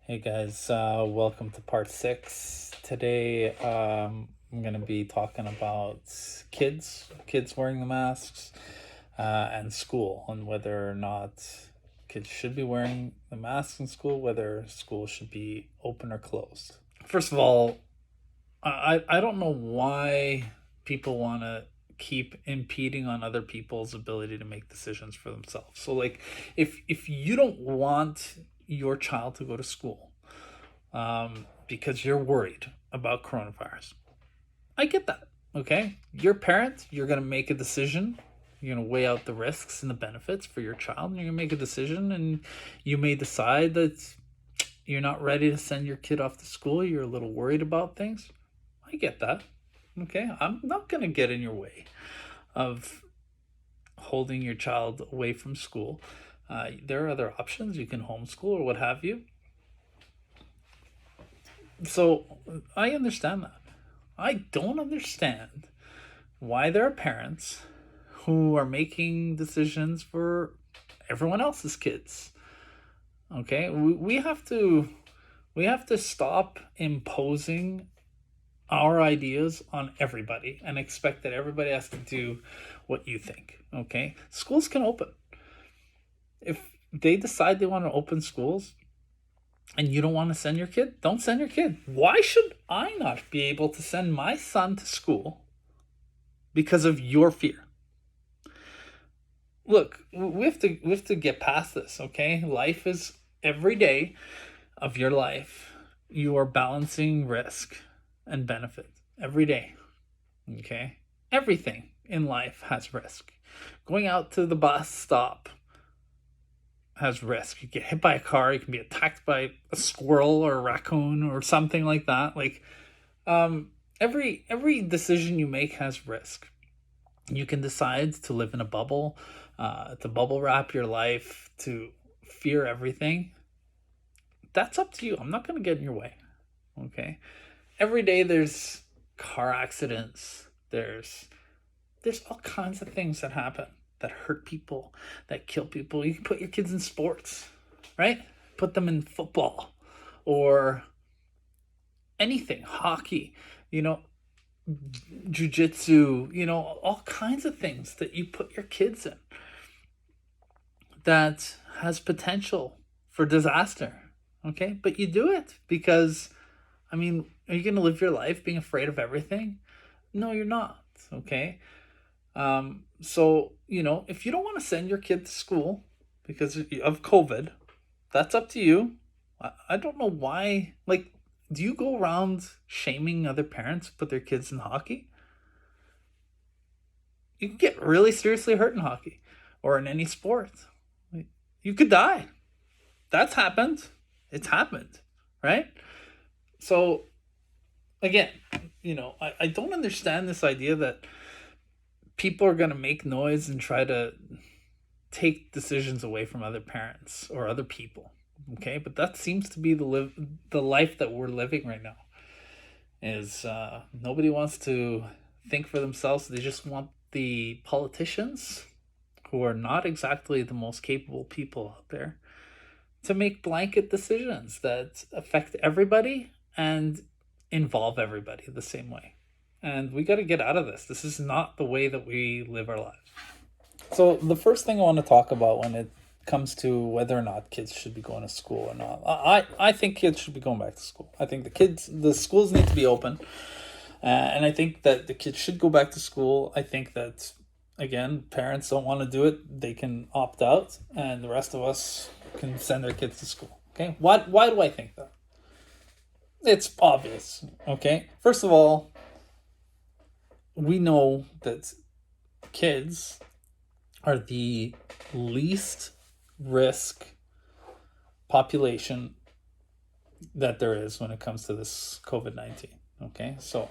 Hey guys, welcome to part six. Today, I'm gonna be talking about kids wearing the masks, and school, and whether or not kids should be wearing the masks in school, whether school should be open or closed. First of all, I don't know why people want to keep impeding on other people's ability to make decisions for themselves. So, like, if you don't want your child to go to school, because you're worried about coronavirus. I get that. Okay. You're a parent, you're going to make a decision. You're going to weigh out the risks and the benefits for your child, and you're going to make a decision. And you may decide that you're not ready to send your kid off to school. You're a little worried about things. I get that. Okay. I'm not going to get in your way of holding your child away from school. There are other options. You can homeschool or what have you. So I understand that. I don't understand why there are parents who are making decisions for everyone else's kids. Okay, we have to stop imposing our ideas on everybody and expect that everybody has to do what you think. Okay, schools can open if they decide they want to open schools and you don't want to send your kid, don't send your kid. Why should I not be able to send my son to school because of your fear? Look, we have to get past this, okay? Life is every day of your life. You are balancing risk and benefit every day. Okay? Everything in life has risk. Going out to the bus stop has risk. You get hit by a car, you can be attacked by a squirrel or a raccoon or something like that. Like every decision you make has risk. You can decide to live in a bubble, to bubble wrap your life, to fear everything. That's up to you. I'm not going to get in your way. Okay. Every day there's car accidents. There's all kinds of things that happen that hurt people, that kill people. You can put your kids in sports, right? Put them in football or anything, hockey, you know, jujitsu, all kinds of things that you put your kids in that has potential for disaster. Okay. But you do it because, I mean, are you going to live your life being afraid of everything? No, you're not. Okay. So, if you don't want to send your kid to school because of COVID, that's up to you. I don't know why. Like, do you go around shaming other parents who put their kids in hockey? You can get really seriously hurt in hockey or in any sport. You could die. That's happened. It's happened, right? So, again, I don't understand this idea that people are going to make noise and try to take decisions away from other parents or other people. Okay, but that seems to be the life that we're living right now. Is nobody wants to think for themselves. They just want the politicians, who are not exactly the most capable people out there, to make blanket decisions that affect everybody and involve everybody the same way. And we got to get out of this. This is not the way that we live our lives. So, the first thing I want to talk about when it comes to whether or not kids should be going to school or not, I think kids should be going back to school. I think the schools need to be open. And I think that the kids should go back to school. I think that, again, parents don't want to do it, they can opt out, and the rest of us can send their kids to school. Okay? Why do I think that? It's obvious. Okay? First of all, we know that kids are the least risk population that there is when it comes to this COVID-19. Okay? So,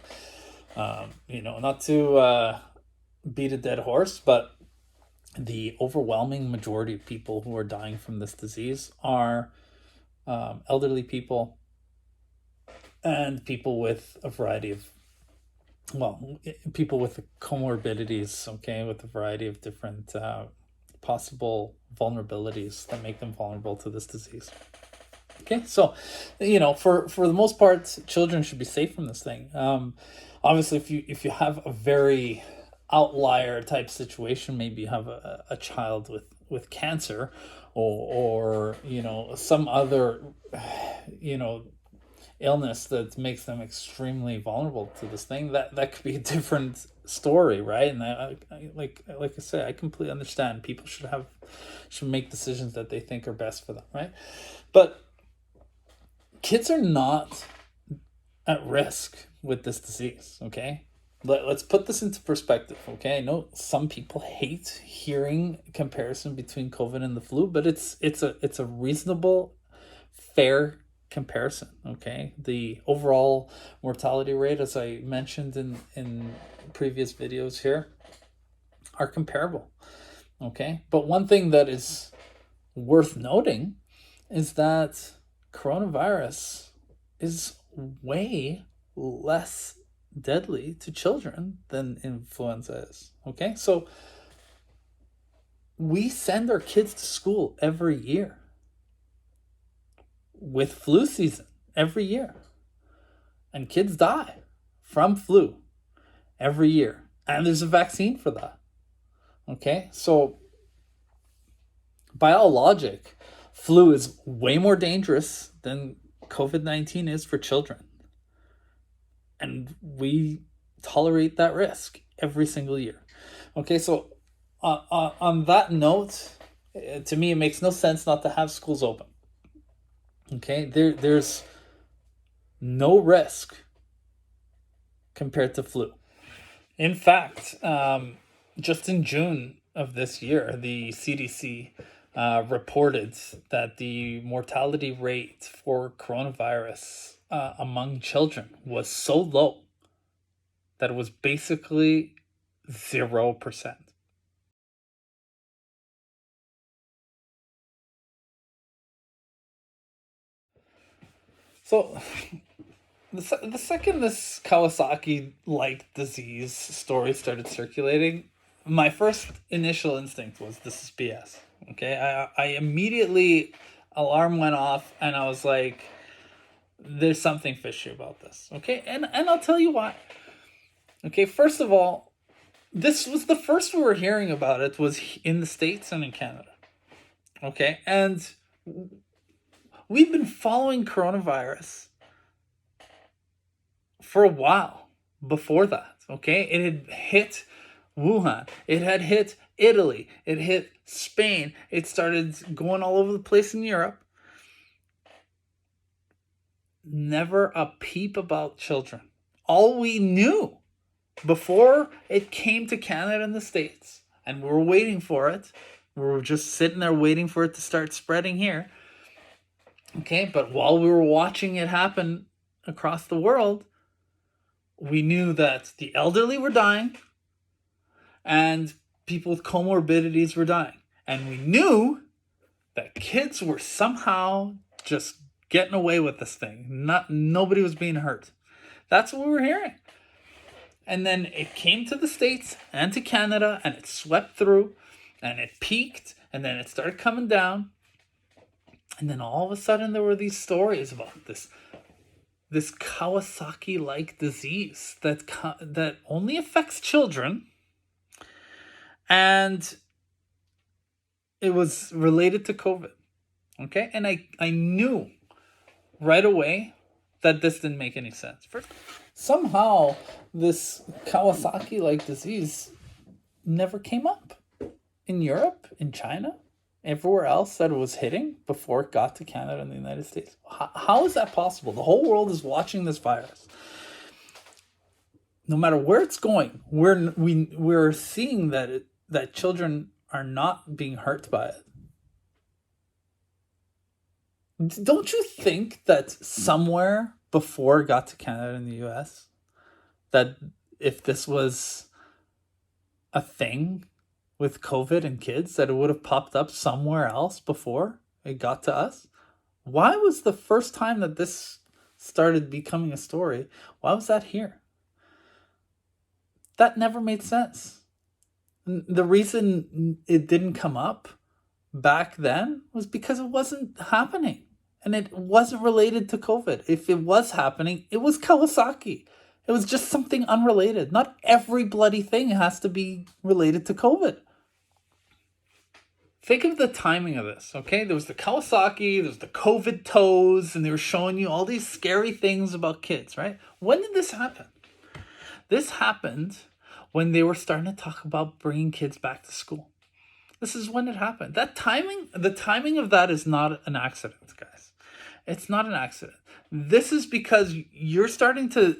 not to beat a dead horse, but the overwhelming majority of people who are dying from this disease are elderly people and people with a variety of, people with comorbidities, okay, with a variety of different possible vulnerabilities that make them vulnerable to this disease. Okay, so for the most part, children should be safe from this thing. Obviously, if you have a very outlier type situation, maybe you have a child with cancer, or some other you know illness that makes them extremely vulnerable to this thing, that could be a different story, right? And like I said, I completely understand people should make decisions that they think are best for them, right? But kids are not at risk with this disease, okay? Let's put this into perspective, okay? I know some people hate hearing comparison between COVID and the flu, but it's a reasonable, fair comparison, okay? The overall mortality rate, as I mentioned in previous videos here, are comparable, okay? But one thing that is worth noting is that coronavirus is way less deadly to children than influenza is. Okay, so we send our kids to school every year with flu season every year, and kids die from flu every year, and there's a vaccine for that. Okay, so by all logic, flu is way more dangerous than COVID-19 is for children. And we tolerate that risk every single year. Okay, so on that note, to me, it makes no sense not to have schools open. Okay, there's no risk compared to flu. In fact, just in June of this year, the CDC reported that the mortality rate for coronavirus among children was so low that it was basically 0%. So the second this Kawasaki-like disease story started circulating, my first initial instinct was this is BS. Okay, I immediately alarm went off, and I was like, there's something fishy about this. Okay, and I'll tell you why. Okay, first of all, this was the first we were hearing about it was in the States and in Canada. Okay, and we've been following coronavirus for a while before that. Okay, it had hit Wuhan, it had hit Italy, it hit Spain, it started going all over the place in Europe. Never a peep about children. All we knew before it came to Canada and the States, and we were waiting for it, we were just sitting there waiting for it to start spreading here. Okay, but while we were watching it happen across the world, we knew that the elderly were dying and people with comorbidities were dying. And we knew that kids were somehow just getting away with this thing. Nobody was being hurt. That's what we were hearing. And then it came to the States and to Canada, and it swept through, and it peaked, and then it started coming down. And then all of a sudden there were these stories about this Kawasaki-like disease that only affects children, and it was related to COVID. Okay, and I knew right away that this didn't make any sense. Somehow this Kawasaki-like disease never came up in Europe, in China, everywhere else that it was hitting before it got to Canada and the United States. How is that possible? The whole world is watching this virus. No matter where it's going, we're seeing that children are not being hurt by it. Don't you think that somewhere before it got to Canada and the US, that if this was a thing with COVID and kids, that it would have popped up somewhere else before it got to us? Why was the first time that this started becoming a story, why was that here? That never made sense. The reason it didn't come up back then was because it wasn't happening. And it wasn't related to COVID. If it was happening, it was Kawasaki. It was just something unrelated. Not every bloody thing has to be related to COVID. Think of the timing of this, okay? There was the Kawasaki, there was the COVID toes, and they were showing you all these scary things about kids, right? When did this happen? This happened when they were starting to talk about bringing kids back to school. This is when it happened. The timing of that is not an accident, guys. It's not an accident. This is because you're starting to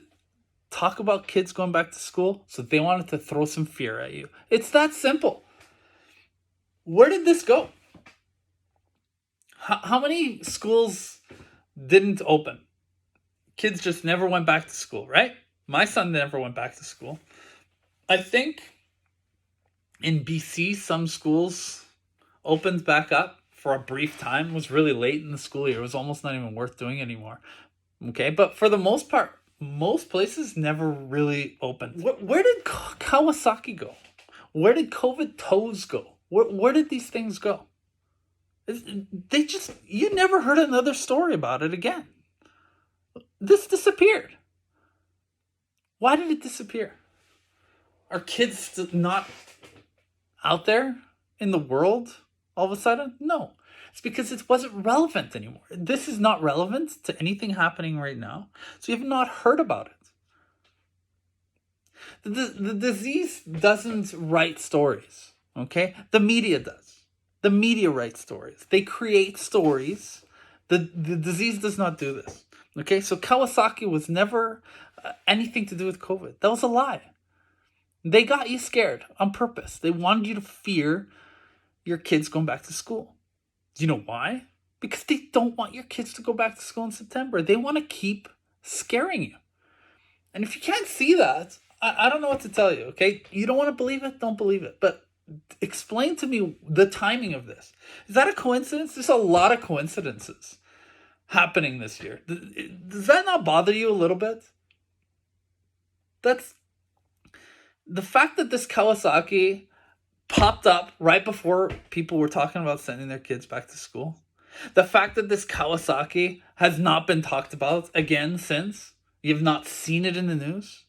talk about kids going back to school, so they wanted to throw some fear at you. It's that simple. Where did this go? How many schools didn't open? Kids just never went back to school, right? My son never went back to school. I think in BC, some schools opened back up for a brief time. It was really late in the school year. It was almost not even worth doing anymore. Okay, but for the most part, most places never really opened. Where did Kawasaki go? Where did COVID toes go? Where did these things go? You never heard another story about it again. This disappeared. Why did it disappear? Are kids not out there in the world all of a sudden? No. It's because it wasn't relevant anymore. This is not relevant to anything happening right now. So you have not heard about it. The disease doesn't write stories, okay? The media does. The media writes stories. They create stories. The disease does not do this, okay? So Kawasaki was never anything to do with COVID. That was a lie. They got you scared on purpose. They wanted you to fear your kids going back to school. Do you know why? Because they don't want your kids to go back to school in September. They want to keep scaring you. And if you can't see that, I don't know what to tell you, okay? You don't want to believe it? Don't believe it. But explain to me the timing of this. Is that a coincidence? There's a lot of coincidences happening this year. Does that not bother you a little bit? That's the fact that this Kawasaki popped up right before people were talking about sending their kids back to school. The fact that this Kawasaki has not been talked about again since. You've not seen it in the news.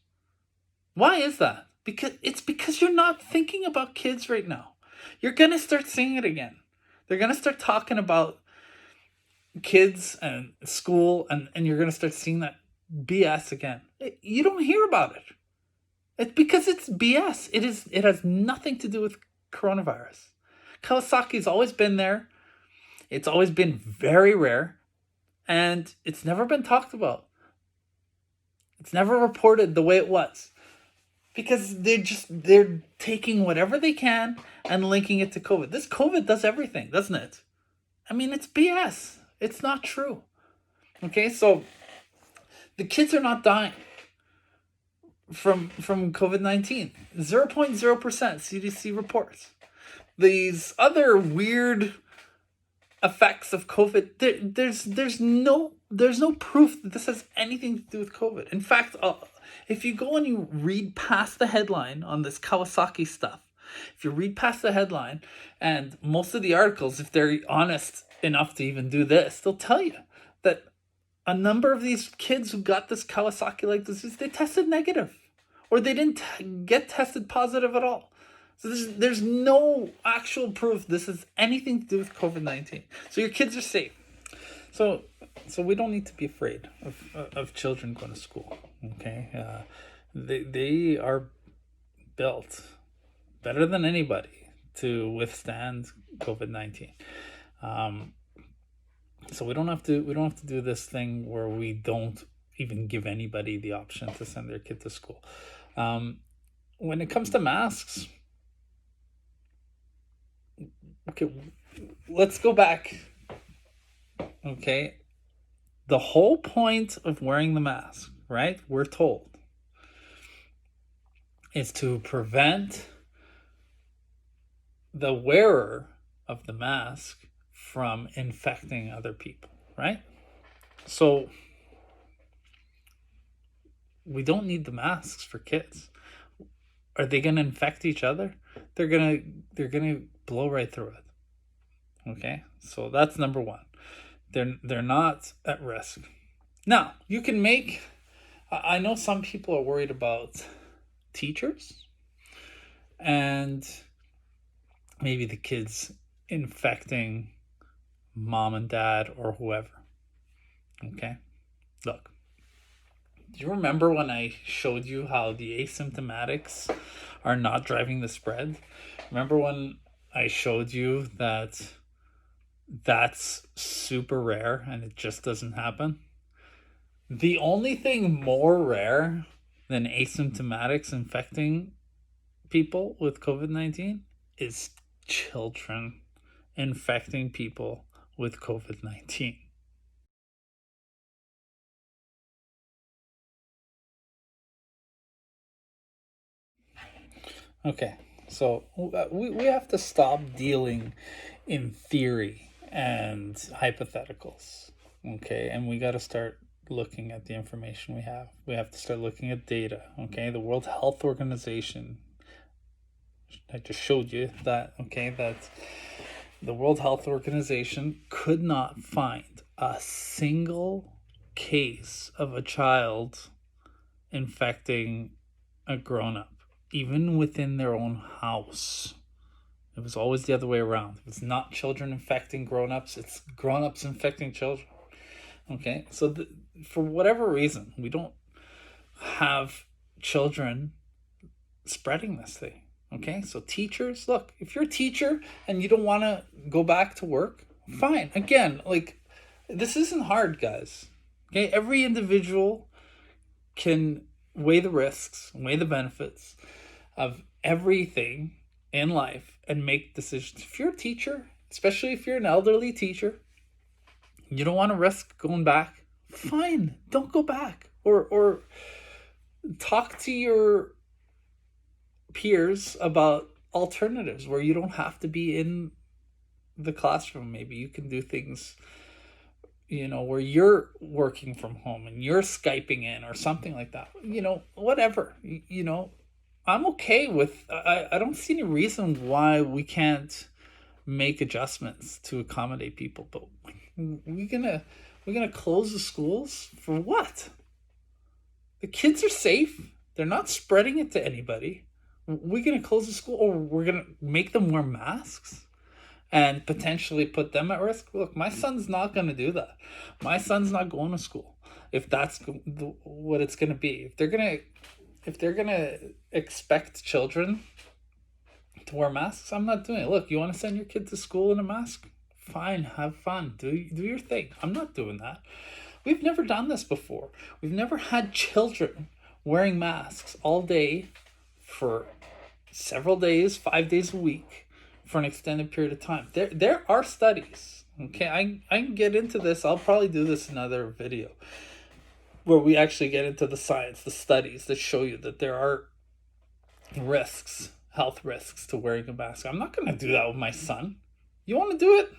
Why is that? Because you're not thinking about kids right now. You're going to start seeing it again. They're going to start talking about kids and school, and you're going to start seeing that BS again. You don't hear about it. It's because it's BS. It has nothing to do with coronavirus. Kawasaki's always been there. It's always been very rare, and it's never been talked about. It's never reported the way it was. Because they're taking whatever they can and linking it to COVID. This COVID does everything, doesn't it? I mean, it's BS. It's not true. Okay, so the kids are not dying from COVID-19. 0.0% CDC reports. These other weird effects of COVID, there's no proof that this has anything to do with COVID. In fact, if you go and you read past the headline on this Kawasaki stuff, if you read past the headline, and most of the articles, if they're honest enough to even do this, they'll tell you that a number of these kids who got this Kawasaki-like disease, they tested negative, or they didn't get tested positive at all. So there's no actual proof this has anything to do with COVID-19. So your kids are safe. So we don't need to be afraid of children going to school. Okay, they are built better than anybody to withstand COVID-19. So we don't have to do this thing where we don't even give anybody the option to send their kid to school. When it comes to masks, okay, let's go back. Okay, the whole point of wearing the mask, right? We're told, is to prevent the wearer of the mask from infecting other people, right? So we don't need the masks for kids. Are they going to infect each other? They're going to blow right through it. Okay? So that's number one. They're not at risk. Now, you can make, I know some people are worried about teachers and maybe the kids infecting mom and dad or whoever. Okay? Look, do you remember when I showed you how the asymptomatics are not driving the spread? Remember when I showed you that that's super rare and it just doesn't happen? The only thing more rare than asymptomatics infecting people with COVID-19 is children infecting people with COVID-19. Okay, so we have to stop dealing in theory and hypotheticals. Okay, and we got to start looking at the information we have. We have to start looking at data. Okay, the World Health Organization, I just showed you that. Okay, that the World Health Organization could not find a single case of a child infecting a grown up, even within their own house. It was always the other way around. It's not children infecting grown ups, it's grown ups infecting children. Okay, so for whatever reason, we don't have children spreading this thing. Okay, so teachers, look, if you're a teacher and you don't want to go back to work, fine. Again, like, this isn't hard, guys. Okay, every individual can weigh the risks, weigh the benefits of everything in life and make decisions. If you're a teacher, especially if you're an elderly teacher, you don't want to risk going back, fine, don't go back. Or talk to your peers about alternatives where you don't have to be in the classroom. Maybe you can do things, where you're working from home and you're Skyping in or something like that. Whatever. I'm okay with, I don't see any reason why we can't make adjustments to accommodate people, but we're gonna close the schools for what? The kids are safe. They're not spreading it to anybody. We're gonna close the school, or we're gonna make them wear masks and potentially put them at risk. Look, my son's not gonna do that. My son's not going to school if that's what it's gonna be. If they're gonna expect children to wear masks, I'm not doing it. Look, you want to send your kid to school in a mask? Fine, have fun, do your thing. I'm not doing that. We've never done this before. We've never had children wearing masks all day for several days, 5 days a week, for an extended period of time. There are studies. Okay, I can get into this. I'll probably do this in another video where we actually get into the science, the studies that show you that there are risks, health risks to wearing a mask. I'm not going to do that with my son. You want to do it?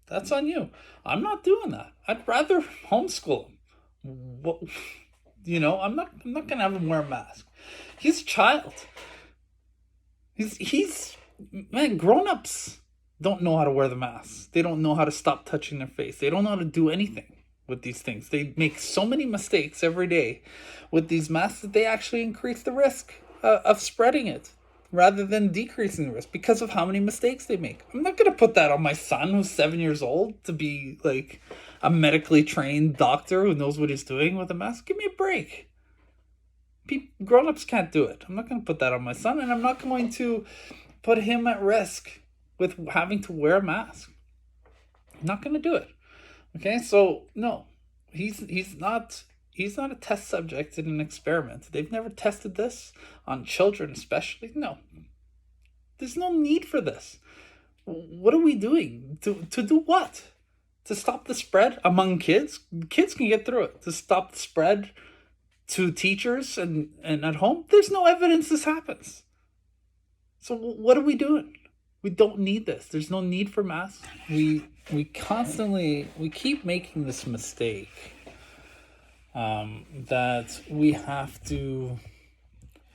That's on you. I'm not doing that. I'd rather homeschool him. I'm not going to have him wear a mask. He's a child. He's man, grown-ups don't know how to wear the masks. They don't know how to stop touching their face. They don't know how to do anything with these things. They make so many mistakes every day with these masks that they actually increase the risk of spreading it rather than decreasing the risk because of how many mistakes they make. I'm not going to put that on my son who's 7 years old to be like a medically trained doctor who knows what he's doing with a mask. Give me a break. Grown-ups can't do it. I'm not going to put that on my son, and I'm not going to put him at risk with having to wear a mask. I'm not going to do it. Okay, so no, he's not a test subject in an experiment. They've never tested this on children, especially. No, there's no need for this. What are we doing? To do what? To stop the spread among kids? Kids can get through it. To stop the spread to teachers and at home? There's no evidence this happens. So what are we doing? We don't need this. There's no need for masks. We keep making this mistake that we have to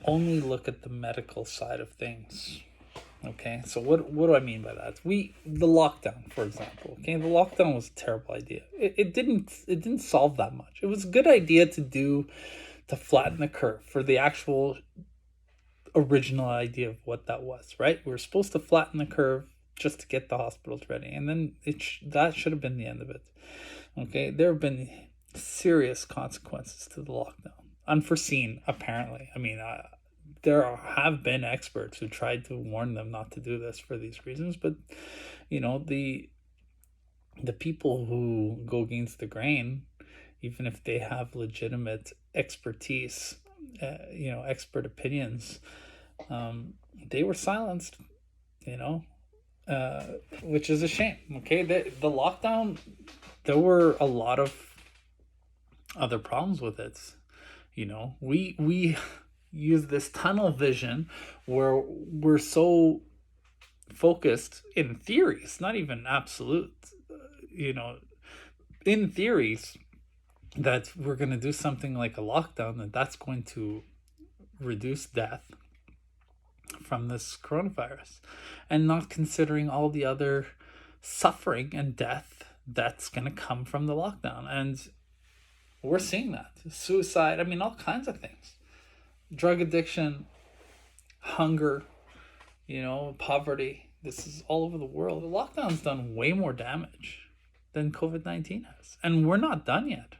only look at the medical side of things. Okay, so what do I mean by that? The lockdown, for example. Okay, the lockdown was a terrible idea. It didn't solve that much. It was a good idea to do to flatten the curve for the actual original idea of what that was. Right, we were supposed to flatten the curve just to get the hospitals ready, and then that should have been the end of it. Okay, there have been serious consequences to the lockdown, unforeseen apparently. I mean, there have been experts who tried to warn them not to do this for these reasons, but the people who go against the grain, even if they have legitimate expertise, expert opinions, they were silenced. You know, uh, which is a shame. Okay, the lockdown, there were a lot of other problems with it. We use this tunnel vision where we're so focused in theories, not even absolute, you know, in theories, that we're going to do something like a lockdown, that's going to reduce death from this coronavirus, and not considering all the other suffering and death that's going to come from the lockdown. And we're seeing that suicide, I mean, all kinds of things, drug addiction, hunger, poverty. This is all over the world. The lockdown's done way more damage than COVID-19 has. And we're not done yet.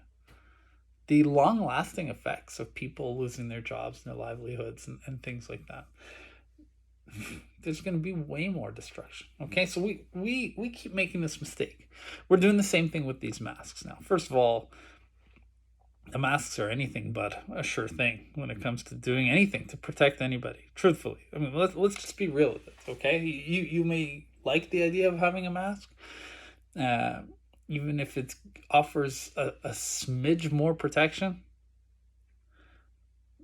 The long lasting effects of people losing their jobs and their livelihoods and things like that, there's going to be way more destruction. Okay, so we keep making this mistake. We're doing the same thing with these masks now. First of all, the masks are anything but a sure thing when it comes to doing anything to protect anybody. Truthfully, I mean, let's just be real with it. Okay, you may like the idea of having a mask, even if it offers a smidge more protection.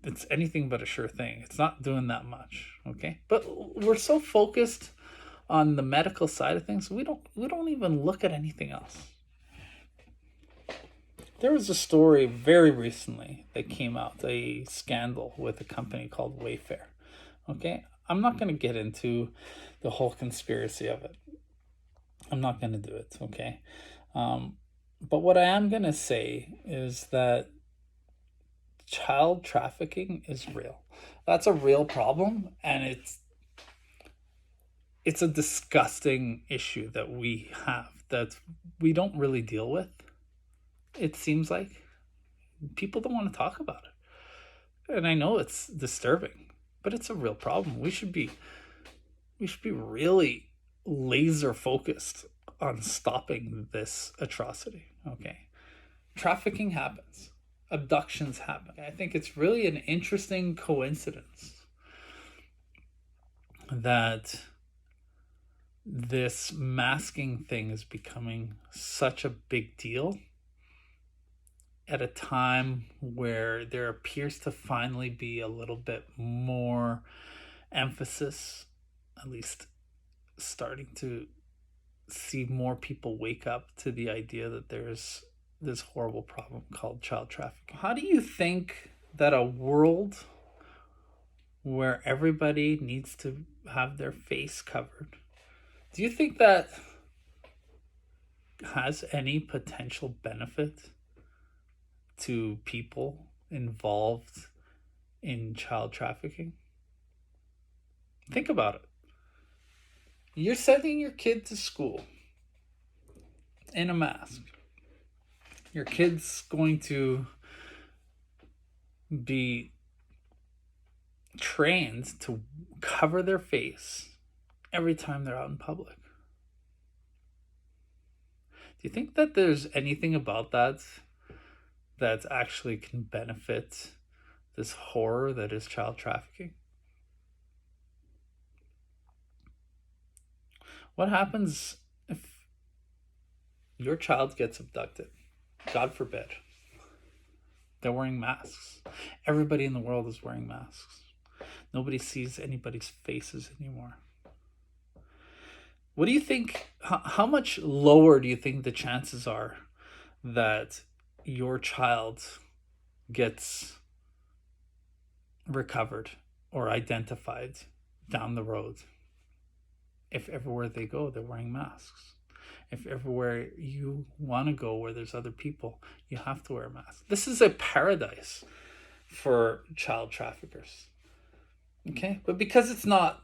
It's anything but a sure thing. It's not doing that much. Okay, but we're so focused on the medical side of things, we don't even look at anything else. There was a story very recently that came out, a scandal with a company called Wayfair. Okay, I'm not going to get into the whole conspiracy of it. I'm not going to do it. Okay, but what I am going to say is that child trafficking is real. That's a real problem, and it's a disgusting issue that we have that we don't really deal with. It seems like people don't want to talk about it, and I know it's disturbing, but it's a real problem. We should be really laser focused on stopping this atrocity. Okay, trafficking happens, abductions happen. I think it's really an interesting coincidence that this masking thing is becoming such a big deal at a time where there appears to finally be a little bit more emphasis, at least starting to see more people wake up to the idea that there's this horrible problem called child trafficking. How do you think that a world where everybody needs to have their face covered, do you think that has any potential benefit to people involved in child trafficking? Think about it. You're sending your kid to school in a mask. Your kid's going to be trained to cover their face every time they're out in public. Do you think that there's anything about that actually can benefit this horror that is child trafficking? What happens if your child gets abducted? God forbid. They're wearing masks. Everybody in the world is wearing masks. Nobody sees anybody's faces anymore. What do you think? How much lower do you think the chances are that your child gets recovered or identified down the road if everywhere they go, they're wearing masks. If everywhere you want to go where there's other people, you have to wear a mask. This is a paradise for child traffickers. Okay? But because it's not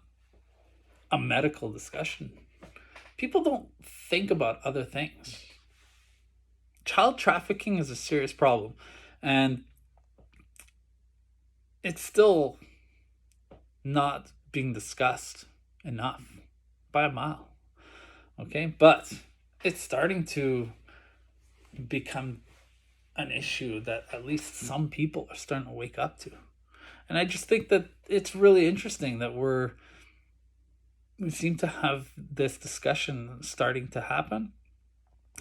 a medical discussion, people don't think about other things. Child trafficking is a serious problem, and it's still not being discussed enough by a mile. Okay? But it's starting to become an issue that at least some people are starting to wake up to. And I just think that it's really interesting that we seem to have this discussion starting to happen.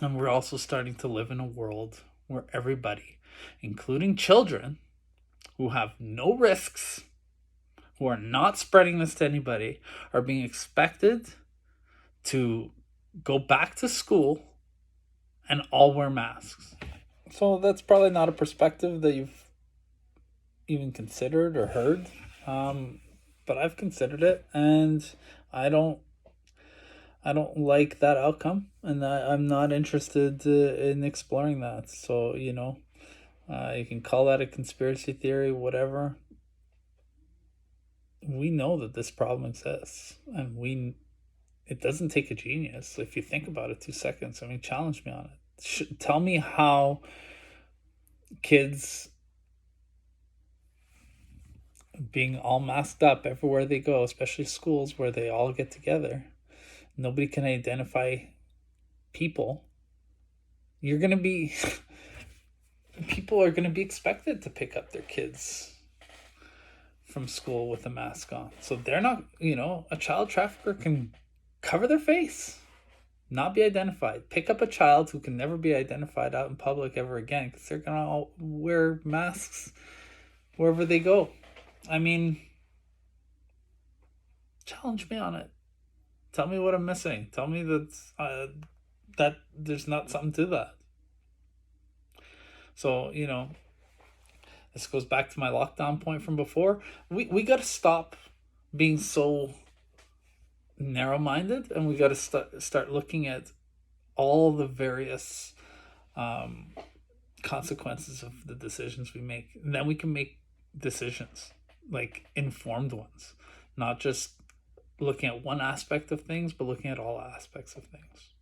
And we're also starting to live in a world where everybody, including children who have no risks, who are not spreading this to anybody, are being expected to go back to school and all wear masks. So that's probably not a perspective that you've even considered or heard. But I've considered it, and I don't like that outcome, and I'm not interested in exploring that. So you can call that a conspiracy theory, whatever. We know that this problem exists, and it doesn't take a genius. If you think about it 2 seconds, I mean, challenge me on it. Tell me how kids being all masked up everywhere they go, especially schools where they all get together, nobody can identify people. You're going to be people are going to be expected to pick up their kids from school with a mask on. So they're not, a child trafficker can cover their face, not be identified, pick up a child who can never be identified out in public ever again, because they're going to all wear masks wherever they go. I mean, challenge me on it. Tell me what I'm missing. Tell me that there's not something to that. So, this goes back to my lockdown point from before. We got to stop being so narrow-minded, and we got to start looking at all the various consequences of the decisions we make. And then we can make decisions, like informed ones, not just looking at one aspect of things, but looking at all aspects of things.